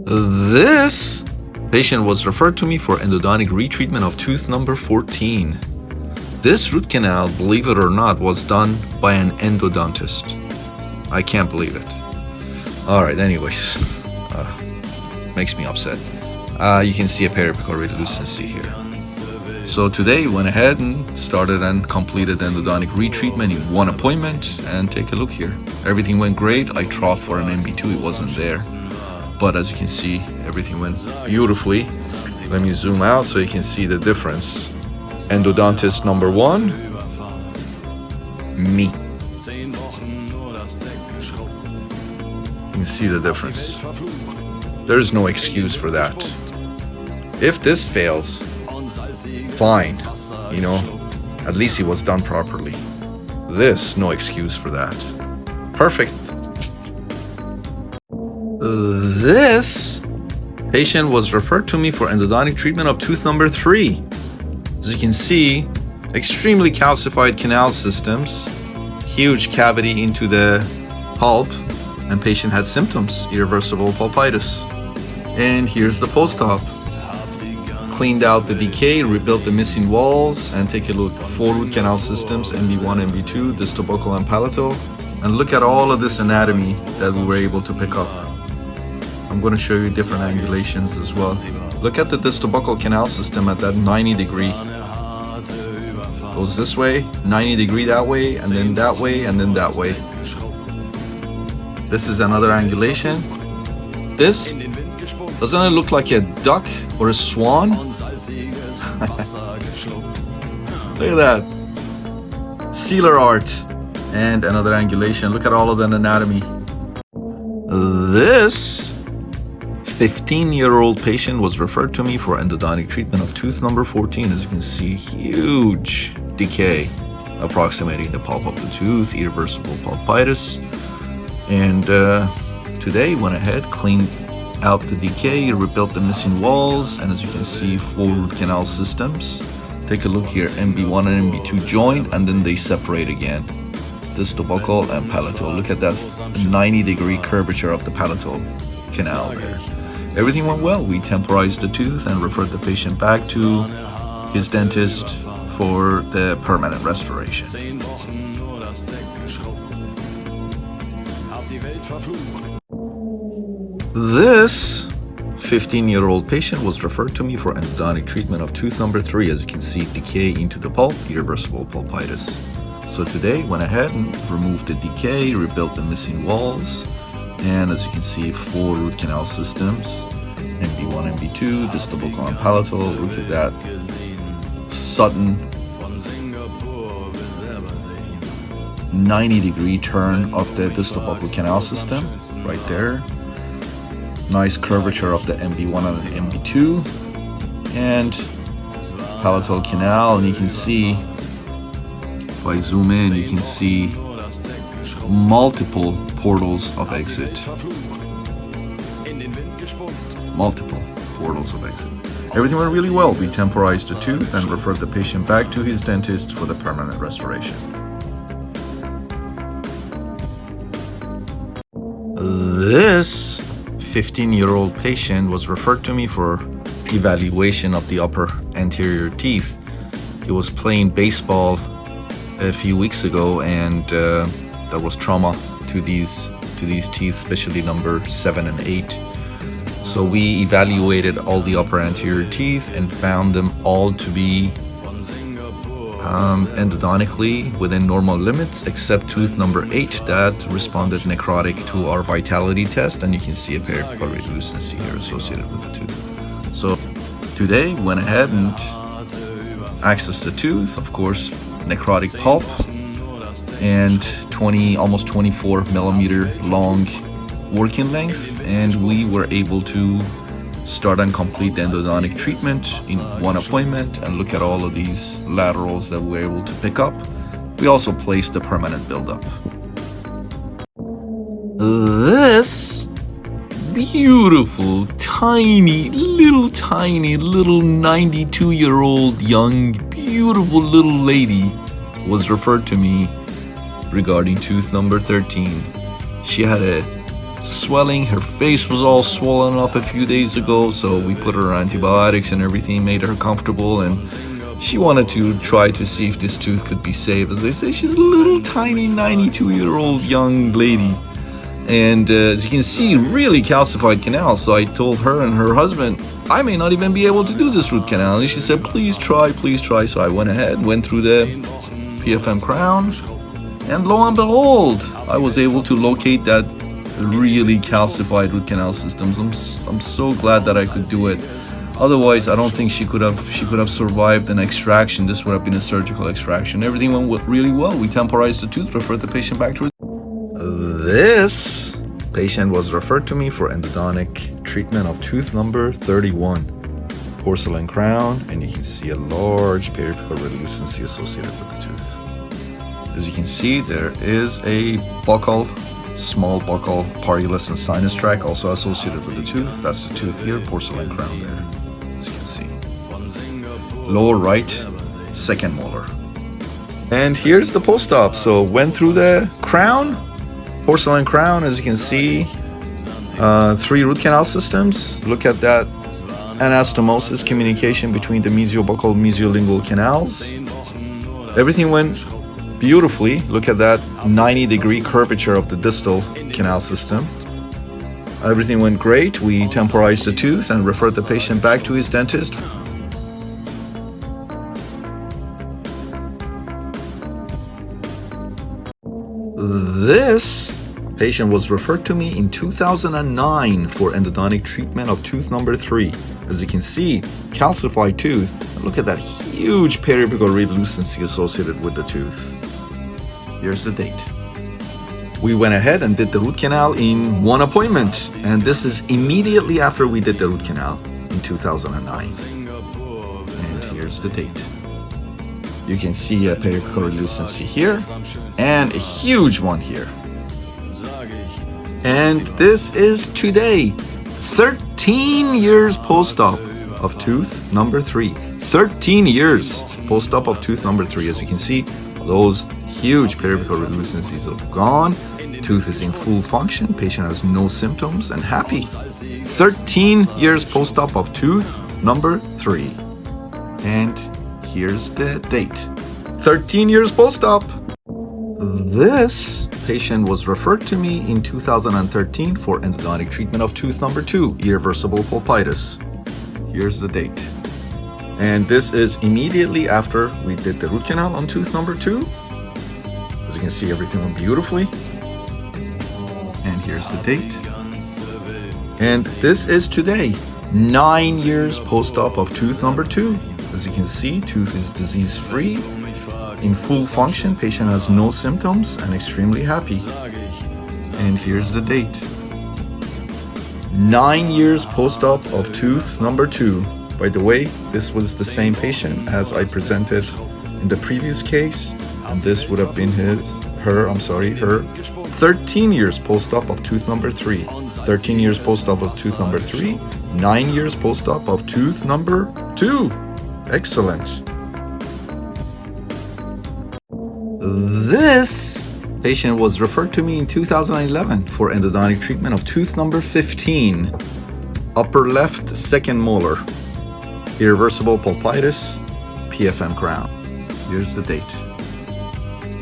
This patient was referred to me for endodontic retreatment of tooth number 14. This root canal, believe it or not, was done by an endodontist. I can't believe it. Alright, anyways, makes me upset. You can see a periapical relucency here. So today went ahead and started and completed endodontic retreatment in one appointment, and take a look here. Everything went great. I troughed for an MB2, it wasn't there. But as you can see, everything went beautifully. Let me zoom out so you can see the difference. Endodontist number 1, me. You can see the difference. There's no excuse for that. If this fails, fine, you know, at least it was done properly. This, no excuse for that. Perfect. This patient was referred to me for endodontic treatment of tooth number 3. As you can see, extremely calcified canal systems, huge cavity into the pulp, and patient had symptoms, irreversible pulpitis. And here's the post-op. Cleaned out the decay, rebuilt the missing walls, and take a look. 4 root canal systems, MB1, MB2, distal buccal and palatal. And look at all of this anatomy that we were able to pick up. I'm going to show you different angulations as well. Look at the distal buccal canal system at that 90 degree. Goes this way, 90 degree that way, and then that way, and then that way. This is another angulation. This, doesn't it look like a duck or a swan? Look at that. Sealer art. And another angulation. Look at all of the anatomy. This 15-year-old patient was referred to me for endodontic treatment of tooth number 14. As you can see, huge decay approximating the pulp of the tooth, irreversible pulpitis. And today went ahead, cleaned out the decay, rebuilt the missing walls, and as you can see, 4 root canal systems. Take a look here, MB1 and MB2 joined, and then they separate again. Distal buccal and palatal. Look at that 90-degree curvature of the palatal canal there. Everything went well. We temporized the tooth and referred the patient back to his dentist for the permanent restoration. This 15-year-old patient was referred to me for endodontic treatment of tooth number 3. As you can see, decay into the pulp, irreversible pulpitis. So today went ahead and removed the decay, rebuilt the missing walls, and as you can see, 4 root canal systems, MB1, MB2, distal buccal and palatal. Look at that sudden 90-degree turn of the distal buccal canal system right there. Nice curvature of the MB1 and MB2 and palatal canal, and you can see, if I zoom in, you can see multiple portals of exit. Multiple portals of exit. Everything went really well. We temporized the tooth and referred the patient back to his dentist for the permanent restoration. This 15-year-old patient was referred to me for evaluation of the upper anterior teeth. He was playing baseball a few weeks ago, and there was trauma to these teeth, especially number 7 and 8. So we evaluated all the upper anterior teeth and found them all to be endodontically within normal limits, except tooth number 8 that responded necrotic to our vitality test, and you can see a periapical relucency here associated with the tooth. So today went ahead and accessed the tooth, of course, necrotic pulp, and almost 24 millimeter long working length, and we were able to start and complete the endodontic treatment in one appointment. And look at all of these laterals that we were able to pick up. We also placed the permanent buildup. This beautiful, tiny little 92-year-old young, beautiful little lady was referred to me regarding tooth number 13. She had a swelling. Her face was all swollen up a few days ago, so we put her on antibiotics and everything, made her comfortable, and she wanted to try to see if this tooth could be saved. As I say, she's a little tiny 92-year-old young lady. And as you can see, really calcified canal. So I told her and her husband, I may not even be able to do this root canal. And she said, please try, please try. So I went ahead, went through the PFM crown. And lo and behold, I was able to locate that really calcified root canal system. I'm so glad that I could do it. Otherwise, I don't think she could have survived an extraction. This would have been a surgical extraction. Everything went really well. We temporized the tooth, referred the patient back to her. This patient was referred to me for endodontic treatment of tooth number 31. Porcelain crown, and you can see a large periapical relucency associated with the tooth. As you can see, there is a buccal, small buccal parulus and sinus tract also associated with the tooth. That's the tooth here, porcelain crown there, as you can see. Lower right, second molar. And here's the post-op. So went through the crown, porcelain crown, as you can see, 3 root canal systems. Look at that anastomosis communication between the mesiobuccal, mesiolingual canals. Everything went beautifully. Look at that 90-degree curvature of the distal canal system. Everything went great. We temporized the tooth and referred the patient back to his dentist. This patient was referred to me in 2009 for endodontic treatment of tooth number 3. As you can see, calcified tooth. Look at that huge periapical relucency associated with the tooth. Here's the date. We went ahead and did the root canal in 1 appointment, and this is immediately after we did the root canal in 2009. And here's the date. You can see a periapical relucency here and a huge one here. And this is today, 13 years post-op of tooth number 3. 13 years post-op of tooth number 3. As you can see, those huge periapical relucencies are gone. Tooth is in full function. Patient has no symptoms and happy. 13 years post-op of tooth number 3. And here's the date. 13 years post-op. This patient was referred to me in 2013 for endodontic treatment of tooth number 2, irreversible pulpitis. Here's the date. And this is immediately after we did the root canal on tooth number 2. As you can see, everything went beautifully. And here's the date. And this is today, 9 years post-op of tooth number 2. As you can see, tooth is disease-free, in full function, patient has no symptoms and extremely happy. And here's the date. 9 years post-op of tooth number 2. By the way, this was the same patient as I presented in the previous case, and this would have been her 13 years post-op of tooth number 3. 13 years post-op of tooth number 3, 9 years post-op of tooth number 2. Excellent. This patient was referred to me in 2011 for endodontic treatment of tooth number 15, upper left second molar, irreversible pulpitis, PFM crown. Here's the date.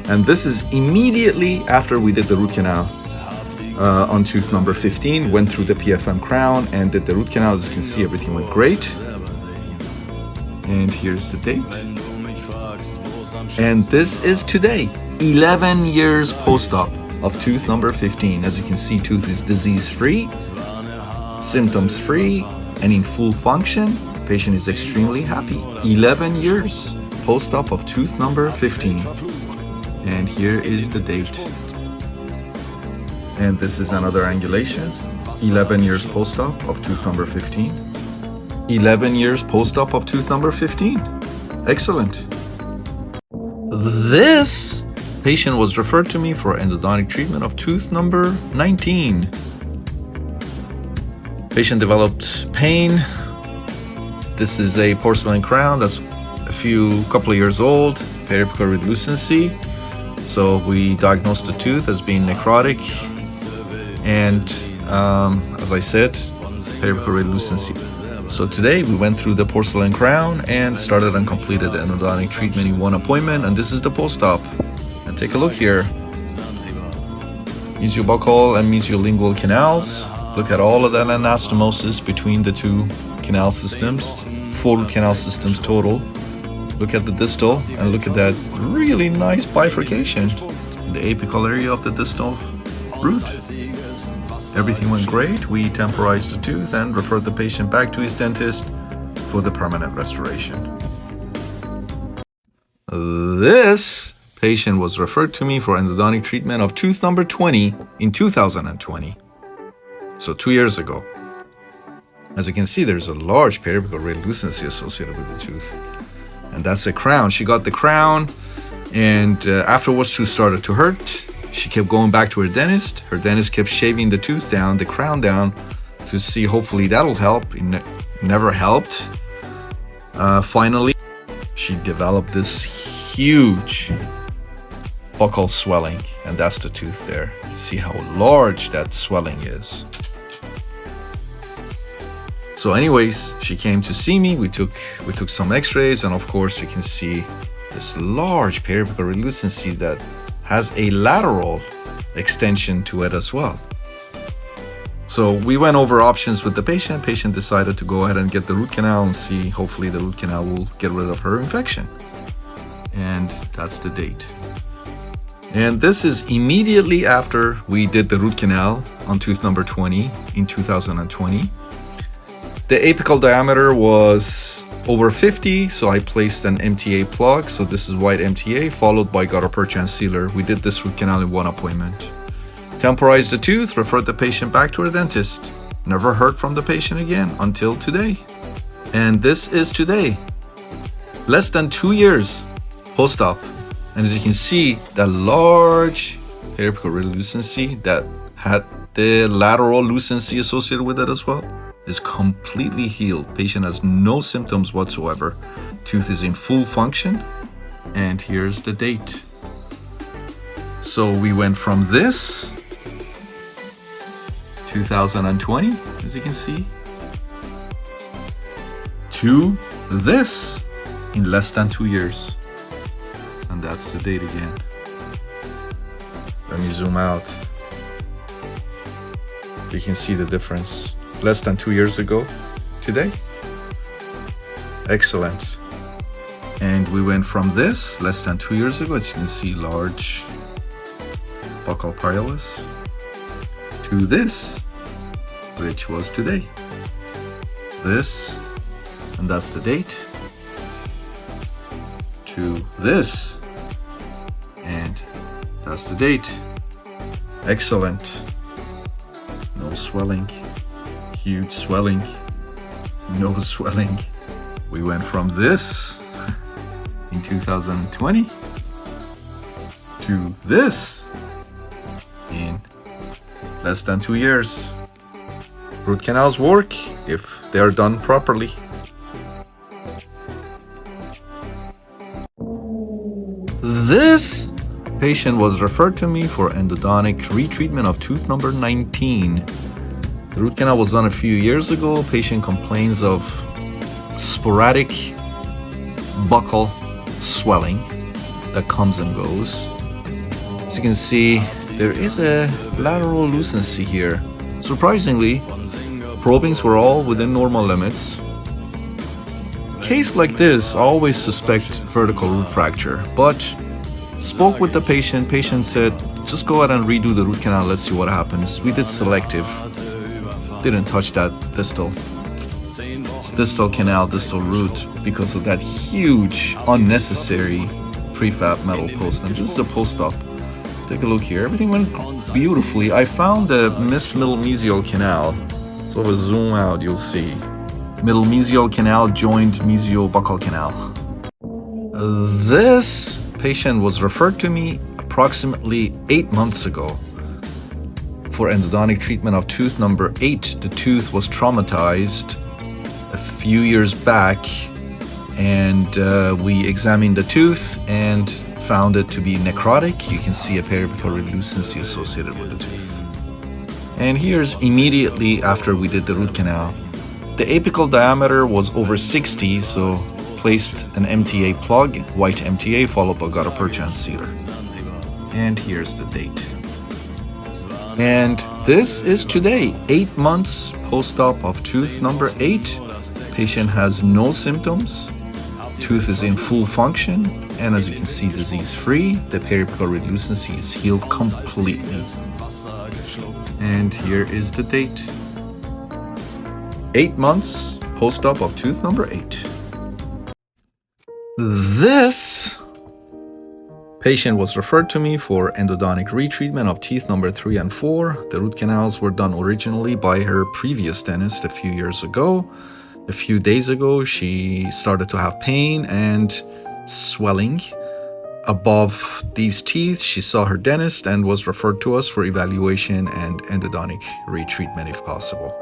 And this is immediately after we did the root canal on tooth number 15, went through the PFM crown and did the root canal. As you can see, everything went great. And here's the date. And this is today, 11 years post-op of tooth number 15. As you can see, tooth is disease-free, symptoms-free, and in full function. Patient is extremely happy. 11 years post-op of tooth number 15. And here is the date. And this is another angulation. 11 years post-op of tooth number 15. 11 years post-op of tooth number 15. Excellent. This patient was referred to me for endodontic treatment of tooth number 19. Patient developed pain. This is a porcelain crown that's a couple of years old, periapical relucency. So we diagnosed the tooth as being necrotic, and as I said, periapical radiolucency. So today we went through the porcelain crown and started and completed the endodontic treatment in one appointment, and this is the post-op. And take a look here. Mesiobuccal and mesiolingual canals. Look at all of that anastomosis between the two canal systems. 4 root canal systems total. Look at the distal and look at that really nice bifurcation in the apical area of the distal root. Everything went great. We temporized the tooth and referred the patient back to his dentist for the permanent restoration. This patient was referred to me for endodontic treatment of tooth number 20 in 2020. So 2 years ago. As you can see, there's a large periapical radiolucency associated with the tooth. And that's a crown. She got the crown, and afterwards tooth started to hurt. She kept going back to her dentist. Her dentist kept shaving the tooth down, the crown down, to see hopefully that'll help. It never helped. Finally, she developed this huge buccal swelling, and that's the tooth there. See how large that swelling is. So anyways, she came to see me. We took some x-rays, and of course you can see this large periapical radiolucency that has a lateral extension to it as well. So we went over options with the patient. Patient decided to go ahead and get the root canal and see, hopefully the root canal will get rid of her infection. And that's the date. And this is immediately after we did the root canal on tooth number 20 in 2020. The apical diameter was over 50, so I placed an MTA plug. So this is white MTA followed by gutta percha and sealer. We did this root canal in one appointment. Temporized the tooth, referred the patient back to her dentist. Never heard from the patient again until today. And this is today. Less than 2 years post-op. And as you can see, that large periapical radiolucency that had the lateral lucency associated with it as well is completely healed. Patient has no symptoms whatsoever. Tooth is in full function. And here's the date. So we went from this 2020, as you can see, to this in less than 2 years. And that's the date again. Let me zoom out. You can see the difference. Less than 2 years ago today. Excellent. And we went from this less than 2 years ago, as you can see, large buccal parielis, to this, which was today. This, and that's the date, to this, and that's the date. Excellent. No swelling. Huge swelling. No swelling. We went from this in 2020 to this in less than 2 years. Root canals work if they're done properly. This patient was referred to me for endodontic retreatment of tooth number 19. The root canal was done a few years ago. Patient complains of sporadic buccal swelling that comes and goes. As you can see, there is a lateral lucency here. Surprisingly, probings were all within normal limits. Case like this, I always suspect vertical root fracture, but spoke with the patient. Patient said, just go ahead and redo the root canal, let's see what happens. We did selective. Didn't touch that distal canal, distal root, because of that huge, unnecessary prefab metal post. And this is a post-op. Take a look here. Everything went beautifully. I found the middle mesial canal. So if I zoom out, you'll see. Middle mesial canal joined mesiobuccal canal. This patient was referred to me approximately 8 months ago for endodontic treatment of tooth number 8. The tooth was traumatized a few years back, and we examined the tooth and found it to be necrotic. You can see a periapical radiolucency associated with the tooth. And here's immediately after we did the root canal. The apical diameter was over 60, so placed an MTA plug, white MTA, followed by gutta percha and sealer. And here's the date. And this is today, 8 months post-op of tooth number 8. Patient has no symptoms. Tooth is in full function, and as you can see, disease-free. The periapical relucency is healed completely. And here is the date. 8 months post-op of tooth number 8. This patient was referred to me for endodontic retreatment of teeth number 3 and 4. The root canals were done originally by her previous dentist a few years ago. A few days ago, she started to have pain and swelling above these teeth. She saw her dentist and was referred to us for evaluation and endodontic retreatment if possible.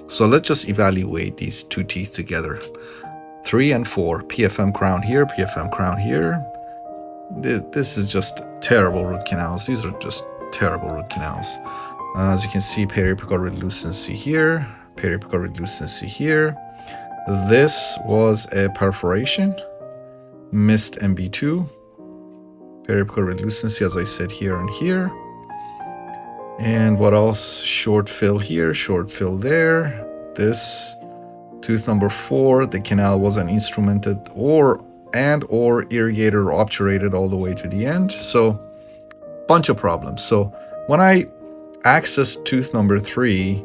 So let's just evaluate these two teeth together. 3 and 4, PFM crown here, PFM crown here. This is just terrible root canals. These are just terrible root canals. As you can see, periapical relucency here, periapical relucency here. This was a perforation, missed MB2, periapical relucency, as I said, here and here. And what else? Short fill here, short fill there. This tooth number 4, the canal wasn't instrumented or irrigated or obturated all the way to the end. So bunch of problems. So when I accessed tooth number 3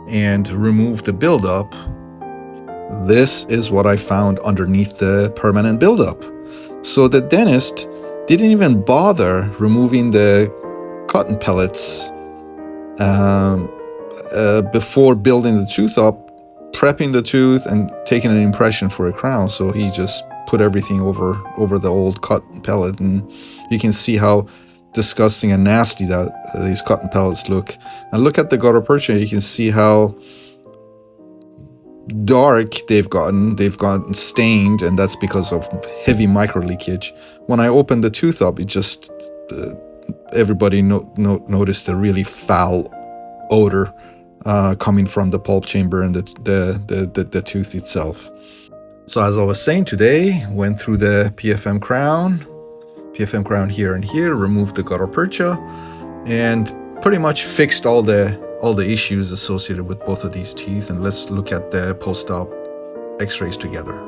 and removed the buildup, this is what I found underneath the permanent buildup. So the dentist didn't even bother removing the cotton pellets before building the tooth up, prepping the tooth and taking an impression for a crown. So he just put everything over the old cotton pellet, and you can see how disgusting and nasty that these cotton pellets look. And look at the gutta percha. You can see how dark they've gotten stained, and that's because of heavy micro leakage. When I opened the tooth up, it just everybody noticed a really foul odor coming from the pulp chamber and the tooth itself. So as I was saying, today went through the PFM crown here and here, removed the gutta percha, and pretty much fixed all the issues associated with both of these teeth. And let's look at the post-op x-rays together.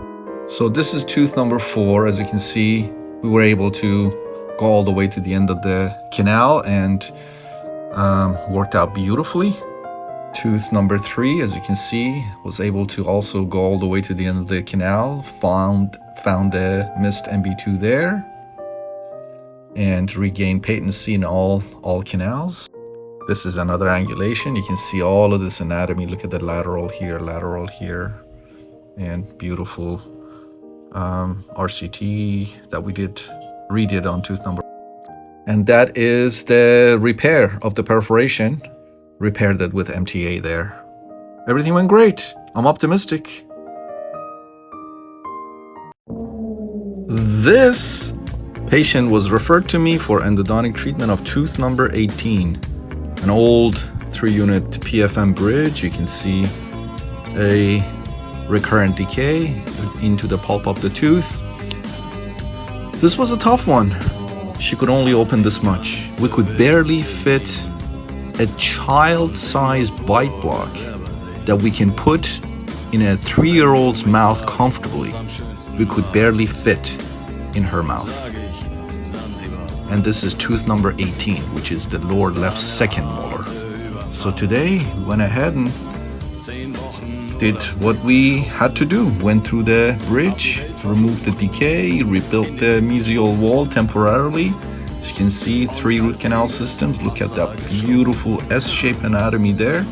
So this is tooth number 4. As you can see, we were able to go all the way to the end of the canal and worked out beautifully. Tooth number 3, as you can see, was able to also go all the way to the end of the canal, found the missed MB2 there, and regained patency in all canals. This is another angulation. You can see all of this anatomy. Look at the lateral here, and beautiful RCT that we redid on tooth number. And that is the repair of the perforation. Repaired it with MTA there. Everything went great. I'm optimistic. This patient was referred to me for endodontic treatment of tooth number 18. An old 3-unit PFM bridge. You can see a recurrent decay into the pulp of the tooth. This was a tough one. She could only open this much. We could barely fit a child-sized bite block that we can put in a 3-year-old's mouth comfortably. We could barely fit in her mouth. And this is tooth number 18, which is the lower left second molar. So today, we went ahead and did what we had to do. Went through the bridge, removed the decay, rebuilt the mesial wall temporarily. As you can see, 3 root canal systems. Look at that beautiful S-shaped anatomy there.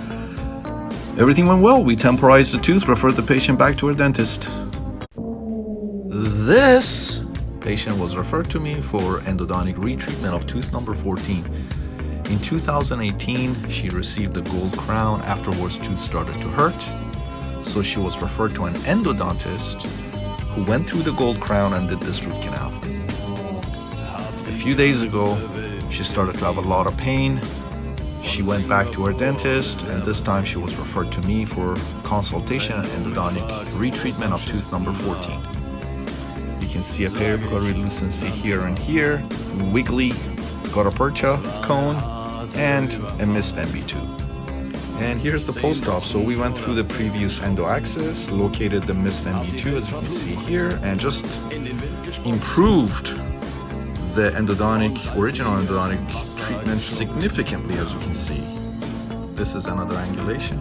Everything went well. We temporized the tooth, referred the patient back to her dentist. This patient was referred to me for endodontic retreatment of tooth number 14. In 2018, she received the gold crown. Afterwards, tooth started to hurt. So she was referred to an endodontist who went through the gold crown and did this root canal. A few days ago, she started to have a lot of pain, She went back to her dentist, and this time she was referred to me for consultation and endodontic retreatment of tooth number 14. You can see a periapical relucency here and here, wiggly gutta-percha cone, and a missed MB2. And here's the post-op. So we went through the previous endo axis, located the missed MB2 as you can see here, and just improved the original endodontic treatment significantly, as you can see. This is another angulation.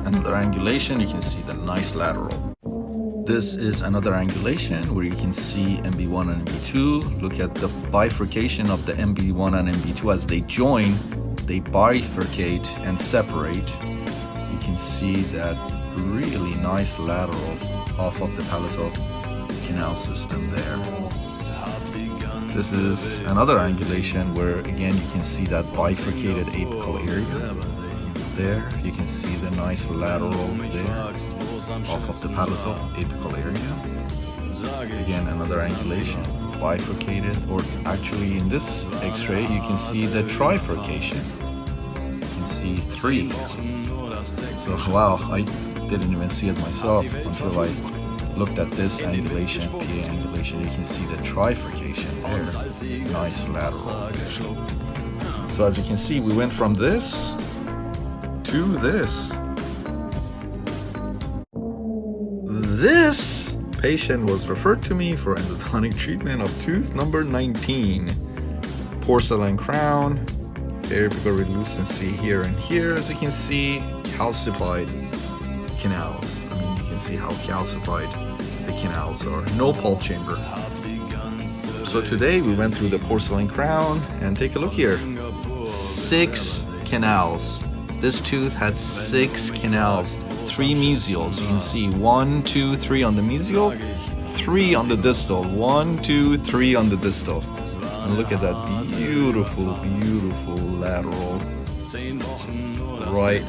Another angulation, you can see the nice lateral. This is another angulation where you can see MB1 and MB2. Look at the bifurcation of the MB1 and MB2 as they join. They bifurcate and separate. You can see that really nice lateral off of the palatal canal system there. This is another angulation where again you can see that bifurcated apical area. There you can see the nice lateral there off of the palatal apical area. Again, another angulation, bifurcated, or actually in this x-ray you can see the trifurcation. You can see 3. So wow, I didn't even see it myself until I looked at this angulation, PA angulation. You can see the trifurcation there, nice lateral. So as you can see, we went from this to this. This patient was referred to me for endodontic treatment of tooth number 19. Porcelain crown, periapical relucency here and here. As you can see, calcified canals. I mean, you can see how calcified the canals are. No pulp chamber. So today we went through the porcelain crown, and take a look here. 6 canals. This tooth had 6 canals, 3 mesials. You can see 1, 2, 3 on the mesial, 3 on the distal. 1, 2, 3 on the distal. And look at that beautiful, beautiful lateral right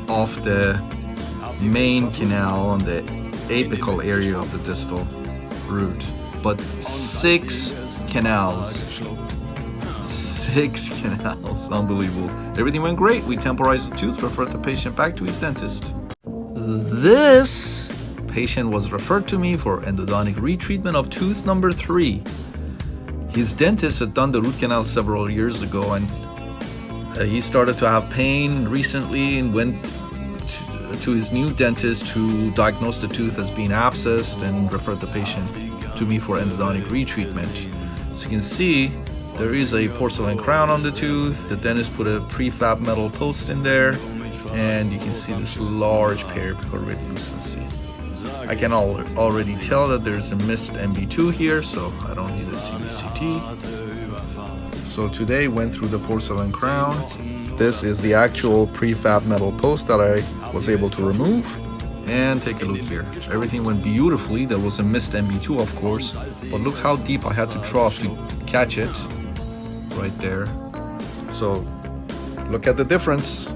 off the main canal on the apical area of the distal root. But 6 canals. 6 canals, unbelievable. Everything went great. We temporized the tooth, referred the patient back to his dentist. This patient was referred to me for endodontic retreatment of tooth number 3. His dentist had done the root canal several years ago, and he started to have pain recently and went to his new dentist who diagnosed the tooth as being abscessed and referred the patient to me for endodontic retreatment. So you can see there is a porcelain crown on the tooth. The dentist put a prefab metal post in there, and you can see this large periapical relucency. I can already tell that there's a missed MB2 here, so I don't need a CBCT. So today went through the porcelain crown. This is the actual prefab metal post that I was able to remove. And take a look here. Everything went beautifully. There was a missed MB2, of course, but look how deep I had to trough to catch it right there. So look at the difference.